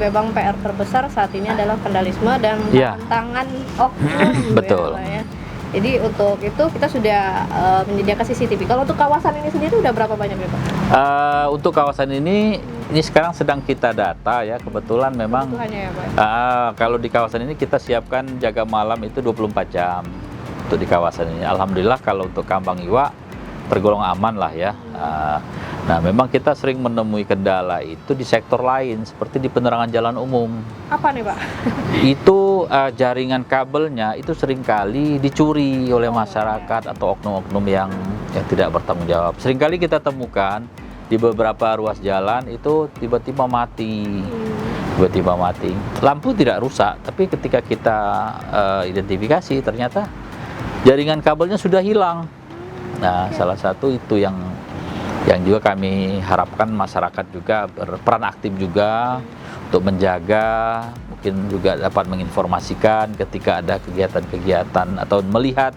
memang PR terbesar saat ini adalah vandalisme dan Iya. tangan oknum. Betul. Ya, Pak, ya. Jadi untuk itu kita sudah menyediakan CCTV. Kalau untuk kawasan ini sendiri udah berapa banyak ya Pak? Untuk kawasan ini sekarang sedang kita data ya, kebetulan memang Kebutuhannya ya Pak? kalau di kawasan ini kita siapkan jaga malam itu 24 jam untuk di kawasan ini. Alhamdulillah kalau untuk Kambang Iwa tergolong aman lah ya. Nah, memang kita sering menemui kendala itu di sektor lain seperti di penerangan jalan umum. Apa nih Pak? Itu jaringan kabelnya itu seringkali dicuri oleh masyarakat atau oknum-oknum yang tidak bertanggung jawab. Seringkali kita temukan di beberapa ruas jalan itu tiba-tiba mati. Tiba-tiba mati. Lampu tidak rusak, tapi ketika kita identifikasi ternyata jaringan kabelnya sudah hilang. Nah, salah satu itu yang juga kami harapkan masyarakat juga berperan aktif juga untuk menjaga, mungkin juga dapat menginformasikan ketika ada kegiatan-kegiatan atau melihat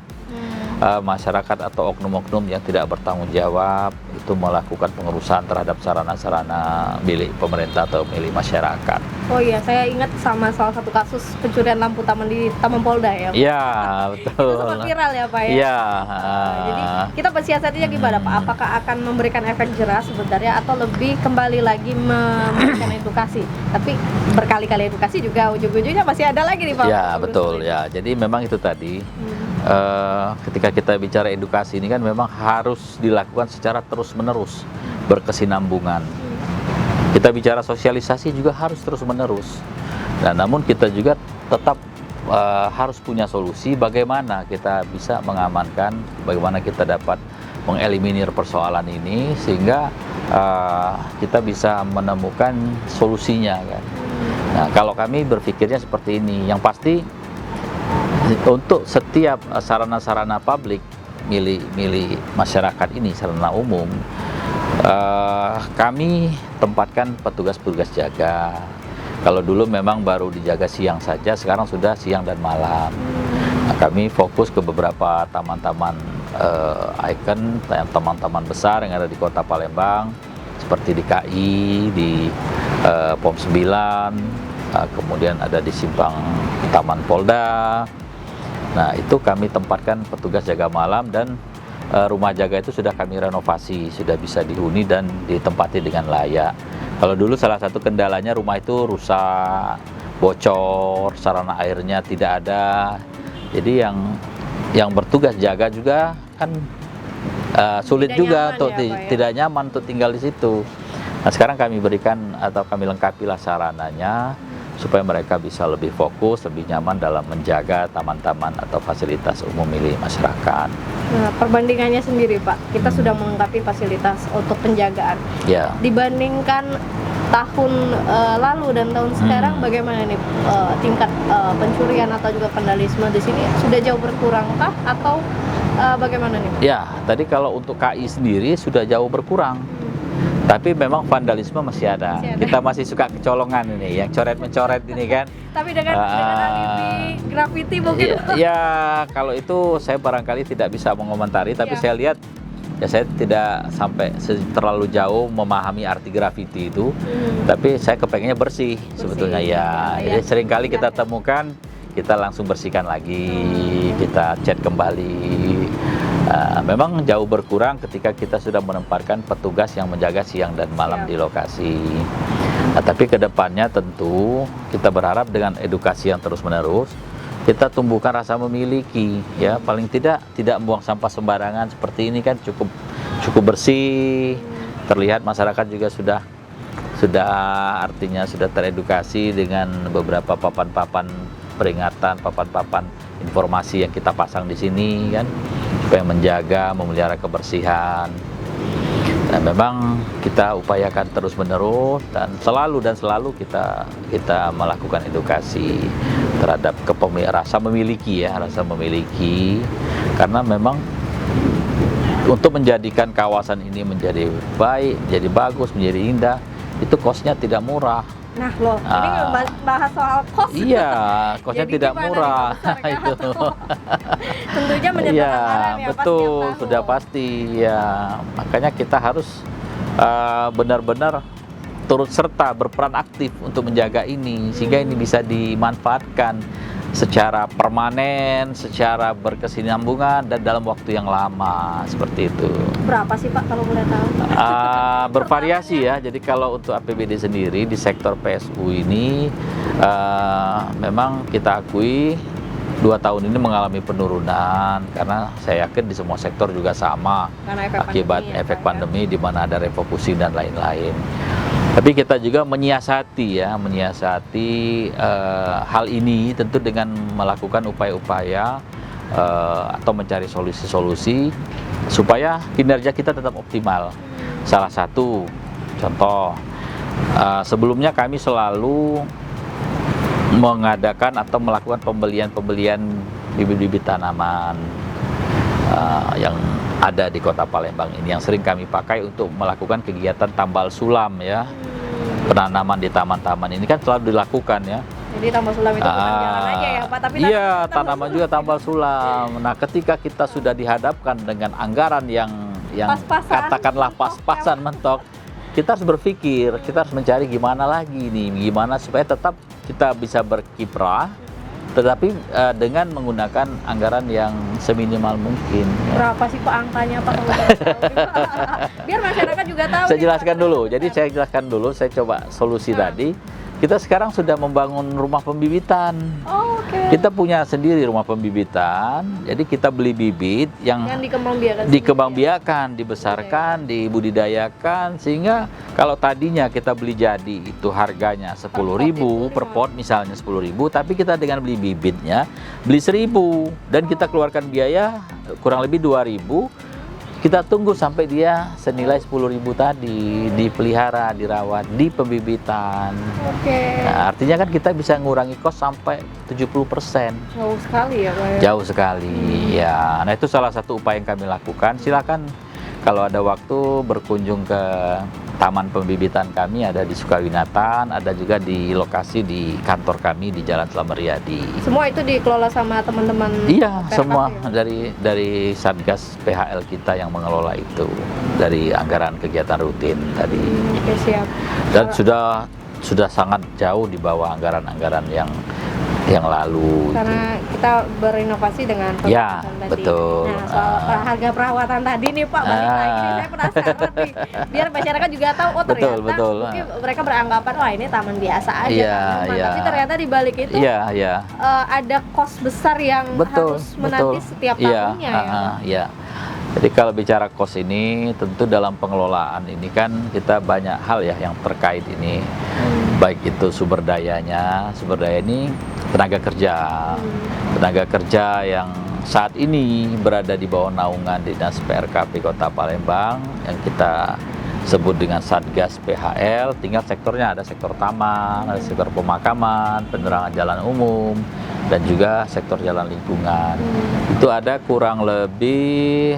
masyarakat atau oknum-oknum yang tidak bertanggung jawab itu melakukan pengerusakan terhadap sarana-sarana milik pemerintah atau milik masyarakat. Oh iya, saya ingat sama salah satu kasus pencurian lampu taman di Taman Polda ya. Iya, betul. Itu sempat viral ya Pak ya. Iya. Jadi kita bersiasatinya gimana Pak? Apakah akan memberikan efek jerah sebenarnya atau lebih kembali lagi memberikan edukasi? Tapi berkali-kali edukasi juga ujung-ujungnya masih ada lagi nih Pak. Ya, betul ya. Jadi memang itu tadi. Ketika kita bicara edukasi ini kan memang harus dilakukan secara terus-menerus, berkesinambungan. Kita bicara sosialisasi juga harus terus-menerus. Nah, namun kita juga tetap harus punya solusi bagaimana kita bisa mengamankan, bagaimana kita dapat mengeliminir persoalan ini sehingga kita bisa menemukan solusinya kan. Nah, kalau kami berpikirnya seperti ini, yang pasti untuk setiap sarana-sarana publik milik masyarakat ini, sarana umum, kami tempatkan petugas-petugas jaga. Kalau dulu memang baru dijaga siang saja, sekarang sudah siang dan malam. Nah, kami fokus ke beberapa taman-taman ikon, taman-taman besar yang ada di Kota Palembang, seperti di KI, di POM 9, kemudian ada di Simpang Taman Polda. Nah, itu kami tempatkan petugas jaga malam dan rumah jaga itu sudah kami renovasi, sudah bisa dihuni dan ditempati dengan layak. Kalau dulu salah satu kendalanya rumah itu rusak, bocor, sarana airnya tidak ada. Jadi yang bertugas jaga juga kan sulit tidak juga nyaman untuk ya, Pak, ya? tidak nyaman untuk tinggal di situ. Nah, sekarang kami berikan atau kami lengkapilah sarananya supaya mereka bisa lebih fokus, lebih nyaman dalam menjaga taman-taman atau fasilitas umum milik masyarakat. Nah, perbandingannya sendiri Pak, kita sudah melengkapi fasilitas untuk penjagaan. Ya. Dibandingkan tahun lalu dan tahun sekarang, bagaimana nih tingkat pencurian atau juga vandalisme di sini sudah jauh berkurangkah atau bagaimana nih Pak? Ya, tadi kalau untuk KI sendiri sudah jauh berkurang. Tapi memang vandalisme masih ada. Kita masih suka kecolongan ini, yang coret-mencoret ini kan. Tapi dengan alibi graffiti mungkin. Ya, kalau itu saya barangkali tidak bisa mengomentari, tapi saya lihat ya saya tidak sampai terlalu jauh memahami arti graffiti itu. Tapi saya kepengennya bersih sebetulnya ya. Jadi seringkali kita temukan, kita langsung bersihkan lagi, kita cat kembali. Memang jauh berkurang ketika kita sudah menempatkan petugas yang menjaga siang dan malam di lokasi. Nah, tapi kedepannya tentu kita berharap dengan edukasi yang terus-menerus kita tumbuhkan rasa memiliki, ya paling tidak membuang sampah sembarangan seperti ini kan cukup bersih. Terlihat masyarakat juga sudah artinya sudah teredukasi dengan beberapa papan-papan peringatan, papan-papan informasi yang kita pasang di sini kan, supaya menjaga, memelihara kebersihan. Dan memang kita upayakan terus-menerus dan selalu kita melakukan edukasi terhadap rasa memiliki karena memang untuk menjadikan kawasan ini menjadi baik, jadi bagus, menjadi indah, itu kosnya tidak murah. Nah loh, ini bahas soal kos. Iya, kosnya tidak murah. Itu. Tentunya menyertakan anggaran ya, betul, sudah pasti ya. Makanya kita harus benar-benar turut serta berperan aktif untuk menjaga ini sehingga ini bisa dimanfaatkan secara permanen, secara berkesinambungan dan dalam waktu yang lama seperti itu. Berapa sih Pak kalau boleh tahu? Bervariasi ya. Jadi kalau untuk APBD sendiri di sektor PSU ini memang kita akui 2 tahun ini mengalami penurunan karena saya yakin di semua sektor juga sama akibat efek pandemi di mana ada refocusing dan lain-lain. Tapi kita juga menyiasati hal ini tentu dengan melakukan upaya-upaya atau mencari solusi-solusi supaya kinerja kita tetap optimal. Salah satu contoh, sebelumnya kami selalu mengadakan atau melakukan pembelian bibit-bibit tanaman yang ada di Kota Palembang ini yang sering kami pakai untuk melakukan kegiatan tambal sulam ya. Penanaman di taman-taman ini kan selalu dilakukan ya. Jadi tambal sulam itu bukan jalan aja ya Pak, tapi iya, tanaman juga tambal sulam. Nah, ketika kita sudah dihadapkan dengan anggaran yang katakanlah pas-pasan mentok, kita harus berpikir, kita harus mencari gimana lagi nih, gimana supaya tetap kita bisa berkiprah, tetapi dengan menggunakan anggaran yang seminimal mungkin. Berapa sih Pak angkanya Pak kalau boleh tahu? Biar masyarakat juga tahu. Saya jelaskan dulu. Jadi saya jelaskan dulu. Saya coba solusi tadi. Kita sekarang sudah membangun rumah pembibitan. Oh, oke. Kita punya sendiri rumah pembibitan. Jadi kita beli bibit yang dikembangbiakan, dibesarkan, dibudidayakan sehingga kalau tadinya kita beli jadi itu harganya 10.000 per pot misalnya 10.000, tapi kita dengan beli bibitnya beli 1.000 dan kita keluarkan biaya kurang lebih 2.000. Kita tunggu sampai dia senilai 10.000 tadi, dipelihara, dirawat, di pembibitan. Oke. Nah, artinya kan kita bisa ngurangi kos sampai 70%. Jauh sekali ya Pak ya? Jauh sekali, ya. Nah itu salah satu upaya yang kami lakukan. Silakan kalau ada waktu berkunjung ke taman pembibitan kami, ada di Sukawinatan, ada juga di lokasi di kantor kami di Jalan Slamet Riyadi. Semua itu dikelola sama teman-teman? Iya, semua ya? dari Satgas PHL kita yang mengelola itu, dari anggaran kegiatan rutin tadi. Oke, siap. Dan sudah sangat jauh di bawah anggaran-anggaran yang lalu. Karena kita berinovasi dengan ya, tadi. Betul. Nah, soal harga perawatan tadi nih Pak, balik lagi nih, saya penasaran nih. Biar masyarakat juga tahu, oh ternyata mungkin mereka beranggapan, wah ini taman biasa aja. Tapi ternyata di balik itu ada kos besar yang harus menanti setiap tahunnya ya. Jadi kalau bicara kos ini, tentu dalam pengelolaan ini kan kita banyak hal ya yang terkait ini. Baik itu sumber daya ini tenaga kerja yang saat ini berada di bawah naungan Dinas PRKP Kota Palembang yang kita sebut dengan Satgas PHL. Tinggal sektornya, ada sektor taman, ada sektor pemakaman, penerangan jalan umum, dan juga sektor jalan lingkungan. Itu ada kurang lebih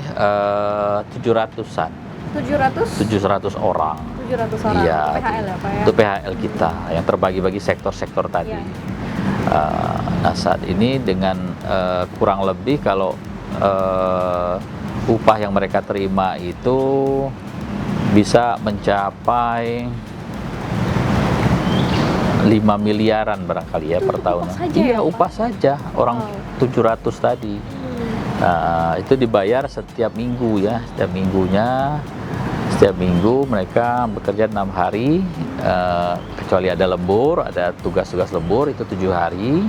700-an. 700 orang. 700 orang. Iya, PHL ya Pak ya? Itu PHL kita yang terbagi-bagi sektor-sektor tadi. Ya. Nah saat ini dengan kurang lebih kalau upah yang mereka terima itu bisa mencapai 5 miliaran barangkali ya per tahun. Iya, upah saja orang 700 tadi. Itu dibayar setiap minggu ya, setiap minggu mereka bekerja 6 hari, kecuali ada lembur, ada tugas-tugas lembur itu 7 hari.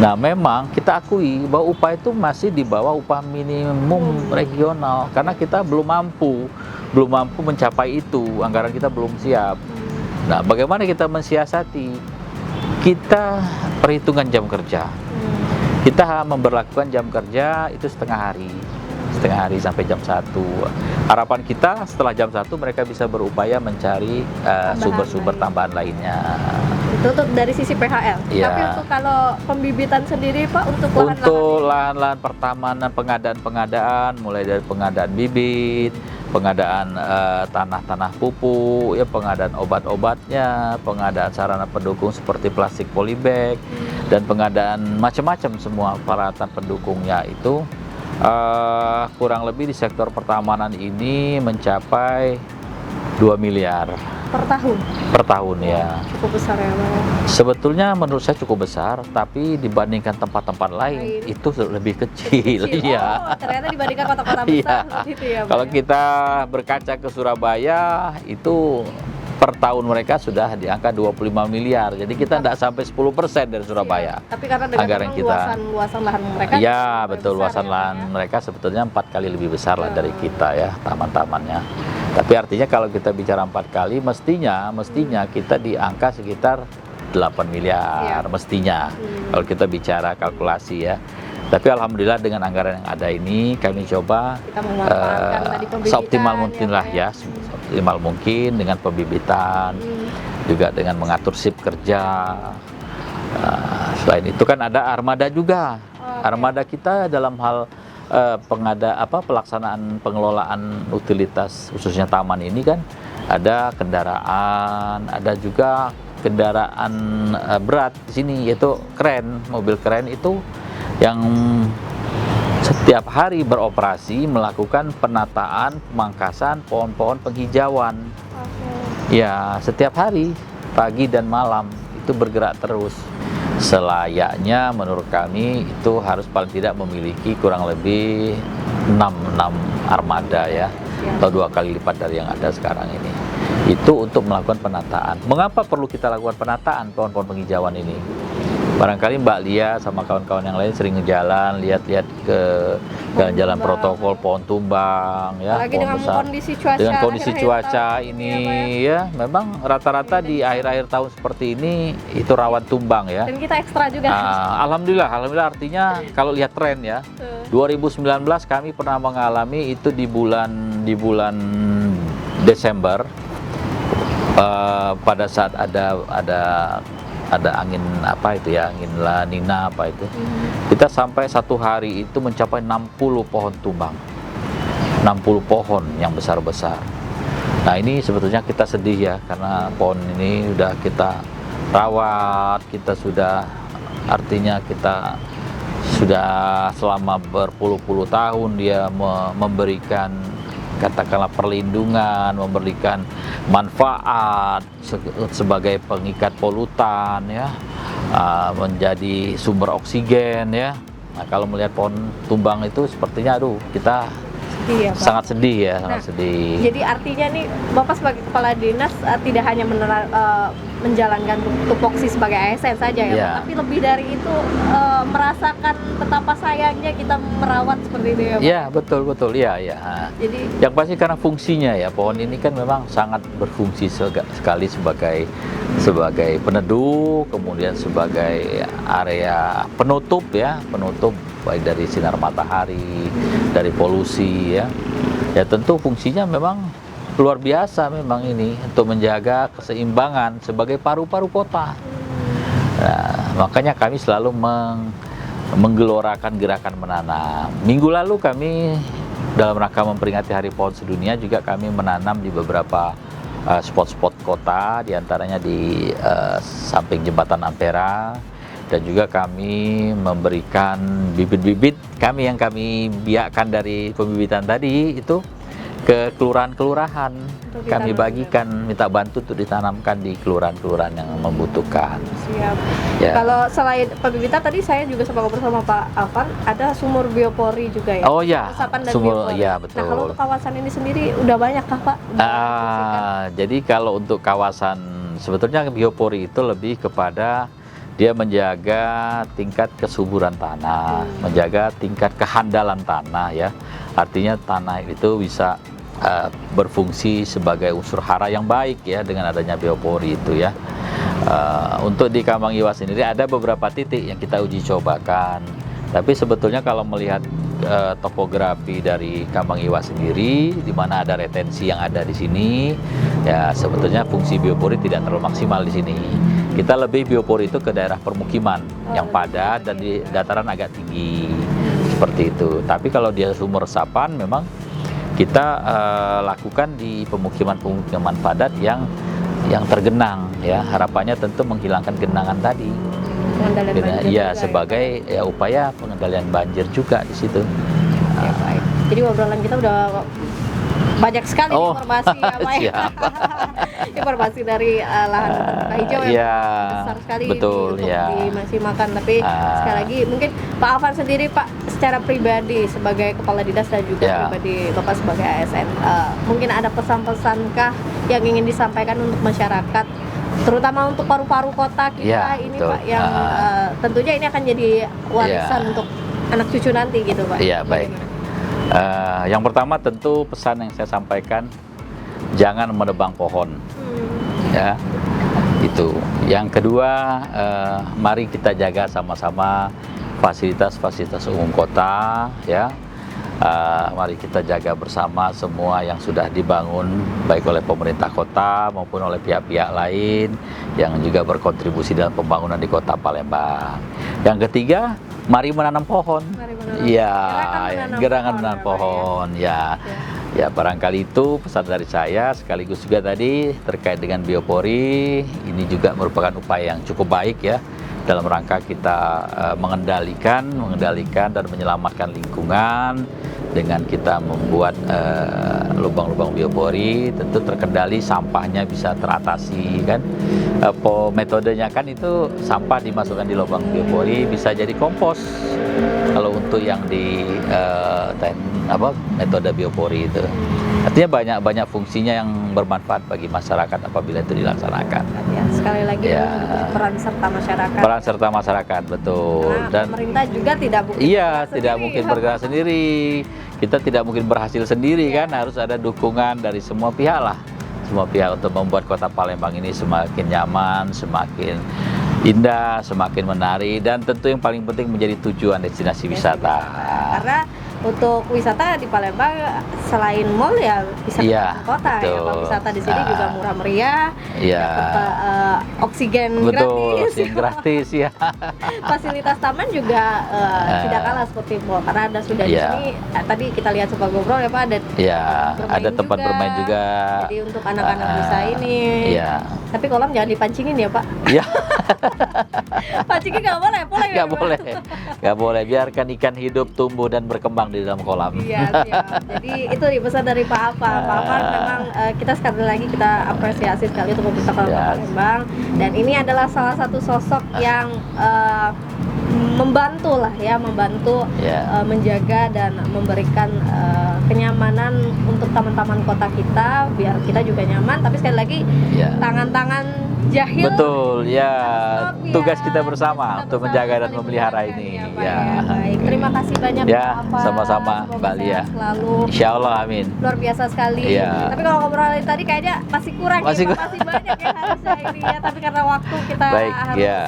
Nah memang kita akui bahwa upah itu masih di bawah upah minimum regional karena kita belum mampu mencapai itu, anggaran kita belum siap. Nah bagaimana kita mensiasati? Kita perhitungan jam kerja. Kita memberlakukan jam kerja itu setengah hari sampai jam 1. Harapan kita setelah jam 1 mereka bisa berupaya mencari sumber-sumber tambahan lainnya. Itu untuk dari sisi PHL. Ya. Tapi untuk kalau pembibitan sendiri Pak, untuk lahan-lahan pertamanan, pengadaan mulai dari pengadaan bibit, pengadaan tanah-tanah pupuk, ya pengadaan obat-obatnya, pengadaan sarana pendukung seperti plastik polybag, dan pengadaan macam-macam semua peralatan pendukungnya itu kurang lebih di sektor pertamanan ini mencapai 2 miliar. per tahun. per tahun ya. Cukup besar ya Pak. Sebetulnya menurut saya cukup besar, tapi dibandingkan tempat-tempat lain itu lebih kecil. Iya. Oh, ternyata dibandingkan kota-kota besar Iya. seperti itu ya Pak. Kalau kita berkaca ke Surabaya itu per tahun mereka sudah di angka 25 miliar. Jadi kita tidak sampai 10% dari Surabaya. Iya. Tapi karena dengan Anggaran memang kita. luasan lahan mereka Ya lebih betul, besar luasan ya, Pak, lahan ya. mereka sebetulnya 4 kali lebih besar lah dari kita ya, taman-tamannya. Tapi artinya kalau kita bicara 4 kali, mestinya kita di angka sekitar 8 miliar Iya. mestinya. Kalau kita bicara kalkulasi ya. Tapi alhamdulillah dengan anggaran yang ada ini kami coba Kita memanfaatkan tadi pembibitan seoptimal mungkin lah Pak, ya, seoptimal mungkin dengan pembibitan, juga dengan mengatur shift kerja. Selain itu kan ada armada juga. Armada kita dalam hal pelaksanaan pengelolaan utilitas khususnya taman ini kan ada kendaraan, ada juga kendaraan berat di sini yaitu kren, mobil kren itu yang setiap hari beroperasi melakukan penataan, pemangkasan pohon-pohon penghijauan. Ya, setiap hari pagi dan malam itu bergerak terus. Selayaknya menurut kami itu harus paling tidak memiliki kurang lebih 6 armada ya, atau 2 kali lipat dari yang ada sekarang ini. Itu untuk melakukan penataan. Mengapa perlu kita lakukan penataan pohon-pohon penghijauan ini? Barangkali Mbak Lia sama kawan-kawan yang lain sering ngejalan, lihat-lihat ke jalan-jalan protokol pohon tumbang ya, apalagi pohon dengan besar. kondisi cuaca Dengan kondisi akhir-akhir cuaca tahun ini ya, Pak, ya, memang rata-rata di akhir-akhir tahun seperti ini itu rawan tumbang ya. dan kita ekstra juga. Alhamdulillah artinya kalau lihat tren ya, 2019 kami pernah mengalami itu di bulan Desember pada saat ada angin apa itu ya, angin La Nina apa itu, kita sampai satu hari itu mencapai 60 pohon tumbang, 60 pohon yang besar-besar. Nah ini sebetulnya kita sedih ya, karena pohon ini udah kita rawat, kita sudah artinya kita sudah selama berpuluh-puluh tahun dia memberikan katakanlah perlindungan, memberikan manfaat sebagai pengikat polutan ya, menjadi sumber oksigen ya. Nah kalau melihat pohon tumbang itu sepertinya aduh kita Iya, Pak. sangat sedih ya, sangat Nah, sedih. Jadi artinya nih Bapak sebagai kepala dinas tidak hanya menjalankan tupoksi sebagai ASN saja ya, Iya. Pak, tapi lebih dari itu merasakan betapa sayangnya kita merawat seperti itu ya, Pak. Ya betul ya. Jadi Yang pasti karena fungsinya ya, pohon ini kan memang sangat berfungsi sekali sebagai peneduh, kemudian sebagai area penutup ya, penutup baik dari sinar matahari, dari polusi ya. Ya tentu fungsinya memang luar biasa memang ini untuk menjaga keseimbangan sebagai paru-paru kota. Nah, makanya kami selalu menggelorakan gerakan menanam. Minggu lalu kami dalam rangka memperingati Hari Pohon Sedunia juga kami menanam di beberapa spot-spot kota, diantaranya di samping jembatan Ampera, dan juga kami memberikan bibit-bibit kami yang kami biakkan dari pembibitan tadi itu ke kelurahan-kelurahan. Kami bagikan, minta bantu untuk ditanamkan di kelurahan-kelurahan yang membutuhkan. siap. Ya. Kalau selain pembibitan tadi saya juga sempat ngobrol sama Pak Afan, ada sumur biopori juga ya. Oh ya, Resapan dan sumur biopori. ya Nah kalau betul. untuk kawasan ini sendiri udah banyak kah Pak? Jadi kalau untuk kawasan sebetulnya biopori itu lebih kepada dia menjaga tingkat kesuburan tanah, menjaga tingkat kehandalan tanah ya. Artinya tanah itu bisa berfungsi sebagai unsur hara yang baik ya dengan adanya biopori itu ya. Untuk di Kambang Iwa sendiri ada beberapa titik yang kita uji cobakan. Tapi sebetulnya kalau melihat topografi dari Kambang Iwa sendiri, di mana ada retensi yang ada di sini, ya sebetulnya fungsi biopori tidak terlalu maksimal di sini. Kita lebih biopori itu ke daerah permukiman yang padat dan di dataran agak tinggi seperti itu. Tapi kalau dia sumur resapan memang kita lakukan di pemukiman-pemukiman padat yang tergenang ya. Harapannya tentu menghilangkan genangan tadi. Pengendalian banjir Ya juga sebagai ya, upaya pengendalian banjir juga di situ. Ya, baik. Jadi obrolan kita udah banyak sekali Oh, informasi ya Pak ya. siap. Informasi dari lahan terbuka hijau yang Ya, besar sekali betul, ini untuk ya. dimaksimalkan. Tapi sekali lagi mungkin Pak Afan sendiri Pak secara pribadi sebagai kepala dinas dan juga Ya. pribadi Bapak sebagai ASN, mungkin ada pesan-pesankah yang ingin disampaikan untuk masyarakat, terutama untuk paru-paru kota kita Ya, ini betul. Pak, yang tentunya ini akan jadi warisan Ya. untuk anak cucu nanti gitu Pak. Iya, baik. Bagaimana? Yang pertama tentu pesan yang saya sampaikan, jangan menebang pohon, ya itu. Yang kedua, mari kita jaga sama-sama fasilitas-fasilitas umum kota, ya. Mari kita jaga bersama semua yang sudah dibangun baik oleh pemerintah kota maupun oleh pihak-pihak lain yang juga berkontribusi dalam pembangunan di Kota Palembang. Yang ketiga, mari menanam pohon. Mari menanam. Iya, Gerakan menanam ya, Pak, pohon, ya. Ya, barangkali itu pesan dari saya, sekaligus juga tadi terkait dengan biopori, ini juga merupakan upaya yang cukup baik ya dalam rangka kita mengendalikan dan menyelamatkan lingkungan dengan kita membuat lubang-lubang biopori, tentu terkendali, sampahnya bisa teratasi kan. Metodenya kan itu sampah dimasukkan di lubang biopori bisa jadi kompos. Kalau untuk yang di metode biopori itu, artinya banyak fungsinya yang bermanfaat bagi masyarakat apabila itu dilaksanakan. Ya, sekali lagi Ya. peran serta masyarakat. Peran serta masyarakat, betul. Karena Dan pemerintah juga tidak mungkin iya, bergerak tidak sendiri, mungkin ya, bergerak Pak. sendiri. Kita tidak mungkin berhasil sendiri Iya. kan, harus ada dukungan dari semua pihak lah. Semua pihak untuk membuat Kota Palembang ini semakin nyaman, semakin indah, semakin menarik, dan tentu yang paling penting menjadi tujuan destinasi wisata. Karena untuk wisata di Palembang selain mall ya bisa Iya, ke kota ya. betul. Pak, wisata di sini juga murah meriah. Iya. dapat, oksigen Betul, gratis. yang gratis ya. Fasilitas taman juga tidak kalah seperti mall karena ada sudah di Iya. sini. Tadi kita lihat sempat ngobrol ya Pak, ada Ya, bermain ada tempat juga. bermain juga. Jadi untuk anak-anak bisa ini. Iya. Tapi kolam jangan dipancingin ya Pak. Iya. Pancingin nggak boleh, boleh Nggak boleh, nggak boleh. Biarkan ikan hidup, tumbuh dan berkembang di dalam kolam. Iya, siap. Jadi itu nih pesan dari Pak Afan. Pak Afan memang kita sekali lagi kita apresiasi sekali untuk pemerintah Kota Yes. Palembang. Dan ini adalah salah satu sosok yang membantu lah ya, membantu Ya. menjaga dan memberikan kenyamanan untuk taman-taman kota kita biar kita juga nyaman. Tapi sekali lagi Ya. tangan-tangan jahil. Betul, ya. Stop, ya. Tugas kita bersama Kita untuk menjaga dan saling memelihara menjaga, ini. ya, Pak, Ya. Baik, terima kasih banyak Ya, Pak Afan. sama-sama, Semoga Mbak Lia. sehat selalu. Insya Allah, amin. Luar biasa sekali. Iya. Tapi kalau ngobrolin tadi kayaknya masih kurang Masih ya, Pak. Masih banyak ya harusnya ini ya. Tapi karena waktu kita Baik, harus ya.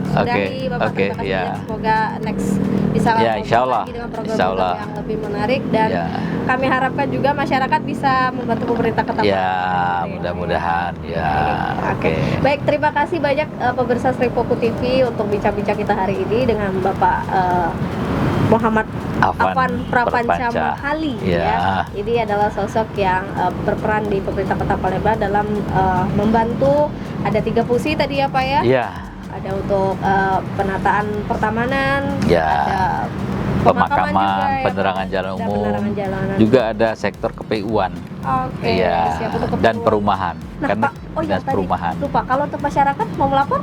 sudahi. Oke, Bapak, oke, terima kasih ya. banyak. Semoga next bisa Ya, ngobrol insya Allah. lagi dengan Insya program-program Allah. yang lebih menarik dan Ya. kami harapkan juga masyarakat bisa membantu pemerintah Kota Ya, Palembang. mudah-mudahan. Ya, Oke. Baik, terima kasih banyak pemirsa Stripoku TV untuk bincang-bincang kita hari ini dengan Bapak Muhammad Afan Prapanca Prapanca. Mahali Ya. ya. Ini adalah sosok yang berperan di pemerintah Kota Palembang dalam membantu, ada 3 fungsi tadi ya Pak ya. Ya, Ada untuk penataan pertamanan, Ya. ada pemakaman juga pemakaman, ya, penerangan Pak. jalan Ada umum, penerangan jalanan. juga ada sektor KPU-an. Oke, Iya, siap untuk dan keperluan. perumahan. Nah, Karena Pak, oh iya dinas tadi perumahan. lupa, kalau untuk masyarakat mau melapor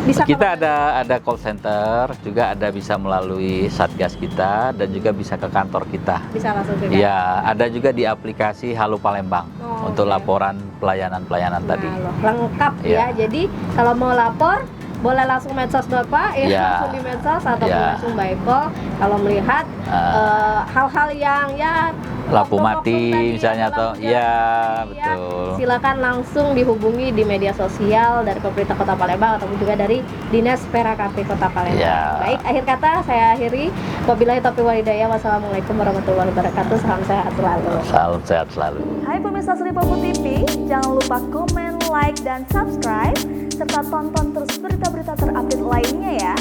bisa Kita ke- ada call center, juga ada bisa melalui satgas kita dan juga bisa ke kantor kita. bisa langsung ke Ya, ada juga di aplikasi Halo Palembang Oh, untuk oke. laporan pelayanan Nah, tadi. loh, lengkap ya. Ya. Jadi kalau mau lapor boleh langsung medsos Bapak ya, Ya. langsung di medsos ataupun Ya. langsung by call kalau melihat hal-hal yang ya Lampu oknum-oknum mati tadi, misalnya lampu atau jalan ya tadi, betul. silakan langsung dihubungi di media sosial dari pemerintah Kota Palembang ataupun juga dari Dinas PKP Kota Palembang. Ya. Baik, akhir kata saya akhiri. Wabillahi taufiq wal hidayah. Wassalamualaikum warahmatullahi wabarakatuh. Salam sehat selalu. Salam sehat selalu. Hai pemirsa Stripoku TV, jangan lupa komen, like, dan subscribe serta tonton terus berita-berita terupdate lainnya ya.